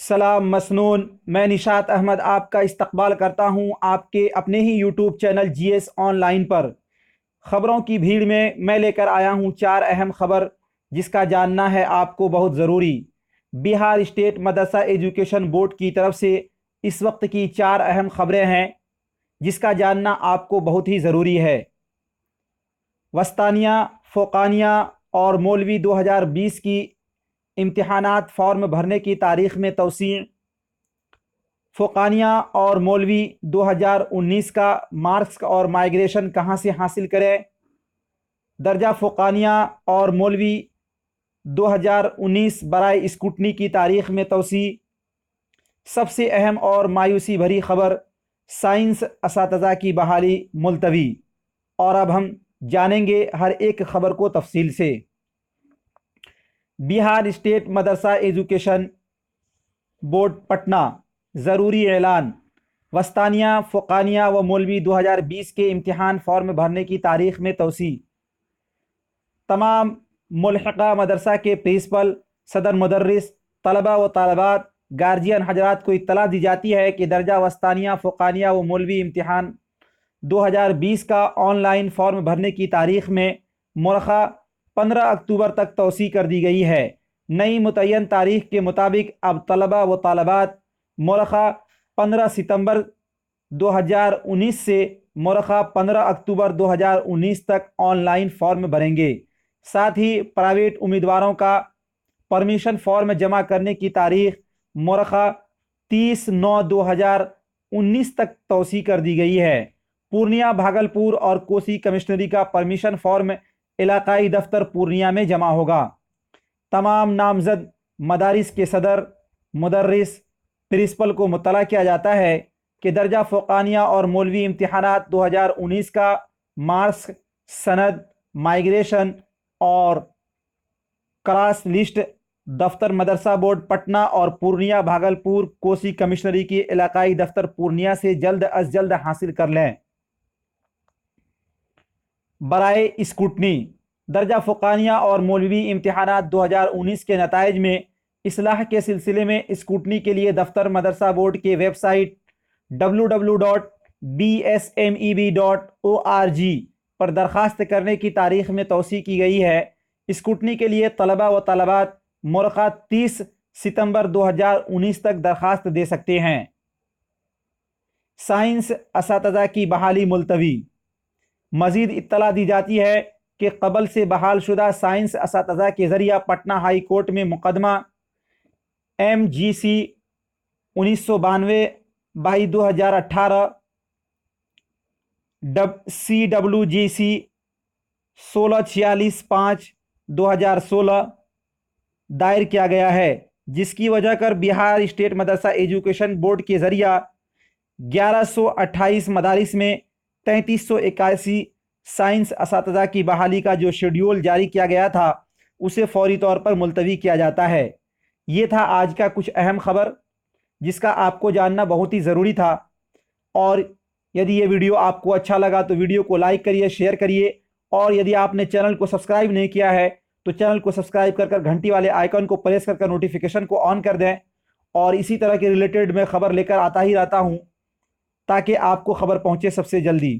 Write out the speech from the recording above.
سلام مسنون، میں نشاط احمد آپ کا استقبال کرتا ہوں آپ کے اپنے ہی YouTube channel G S online پر۔ خبروں کی بھیڑ میں لے کر آیا ہوں 4 اہم خبر جس کا جاننا ہے آپ کو بہت ضروری۔ بہار اسٹیٹ مدرسہ ایجوکیشن بورڈ کی طرف سے اس وقت کی 4 اہم خبریں ہیں جس کا جاننا آپ کو بہت ہی ضروری ہے۔ وسطانیہ، فوقانیہ اور مولوی 2020 کی امتحانات فارم بھرنے کی تاریخ میں توسیع۔ فوقانیہ اور مولوی 2019 کا مارکس اور مائیگریشن کہاں سے حاصل کرے؟ درجہ فوقانیہ اور مولوی 2019 برائے اسکوٹنی کی تاریخ میں توسیع۔ سب سے اہم اور مایوسی بھری خبر، سائنس اساتذہ کی بحالی ملتوی۔ اور اب ہم جانیں گے ہر ایک خبر کو تفصیل سے۔ بہار اسٹیٹ مدرسہ ایجوکیشن بورڈ پٹنہ، ضروری اعلان۔ وسطانیہ، فوقانیہ و مولوی 2020 کے امتحان فارم بھرنے کی تاریخ میں توسیع۔ تمام ملحقہ مدرسہ کے پرنسپل، صدر مدرس، طلبہ و طالبات، گارجین حضرات کو اطلاع دی جاتی ہے کہ درجہ وسطانیہ، فوقانیہ و مولوی امتحان 2020 کا آن لائن فارم بھرنے کی تاریخ میں مؤخرا 15 اکتوبر تک توسیع کر دی گئی ہے۔ نئی متعین تاریخ کے مطابق اب طلبہ و طالبات مؤخرا 15 ستمبر 2019 سے مؤخرا 15 اکتوبر 2019 تک آن لائن فارم بھریں گے۔ ساتھ ہی پرائیویٹ امیدواروں کا پرمیشن فارم جمع کرنے کی تاریخ مؤخرا 30/9/2019 تک توسیع کر دی گئی ہے۔ پورنیہ، بھاگلپور اور کوسی کمشنری کا پرمیشن فارم علاقائی دفتر پورنیہ میں جمع ہوگا۔ تمام نامزد مدارس کے صدر، مدرس، پرنسپل کو مطلع کیا جاتا ہے کہ درجہ فوقانیہ اور مولوی امتحانات 2019 کا مارکس، سند، مائیگریشن اور کراس لسٹ دفتر مدرسہ بورڈ پٹنہ اور پورنیہ، بھاگلپور، کوسی کمشنری کی علاقائی دفتر پورنیہ سے جلد از جلد حاصل کر لیں۔ برائے اسکوٹنی، درجہ فوقانیہ اور مولوی امتحانات 2019 کے نتائج میں اصلاح کے سلسلے میں اسکوٹنی کے لیے دفتر مدرسہ بورڈ کے ویب سائٹ www.bsmeb.org پر درخواست کرنے کی تاریخ میں توسیع کی گئی ہے۔ اسکوٹنی کے لیے طلبہ و طالبات مؤخرا 30 ستمبر 2019 تک درخواست دے سکتے ہیں۔ سائنس اساتذہ کی بحالی ملتوی۔ مزید اطلاع دی جاتی ہے کہ قبل سے بحال شدہ سائنس اساتذہ کے ذریعہ پٹنہ ہائی کورٹ میں مقدمہ MGC 1992/2018 CWGC 1646/2016 دائر کیا گیا ہے، جس کی وجہ کر بہار اسٹیٹ مدرسہ ایجوکیشن بورڈ کے ذریعہ 1128 مدارس میں 3381 سائنس اساتذہ کی بحالی کا جو شیڈیول جاری کیا گیا تھا اسے فوری طور پر ملتوی کیا جاتا ہے۔ یہ تھا آج کا کچھ اہم خبر جس کا آپ کو جاننا بہت ہی ضروری تھا۔ اور یدی یہ ویڈیو آپ کو اچھا لگا تو ویڈیو کو لائک کریے، شیئر کریے، اور یدی آپ نے چینل کو سبسکرائب نہیں کیا ہے تو چینل کو سبسکرائب کر گھنٹی والے آئیکن کو پریس کر نوٹیفیکیشن کو آن کر دیں، اور اسی طرح کے ریلیٹڈ میں خبر لے کر آتا ہی رہتا ہوں تاکہ آپ کو خبر پہنچے سب سے جلدی۔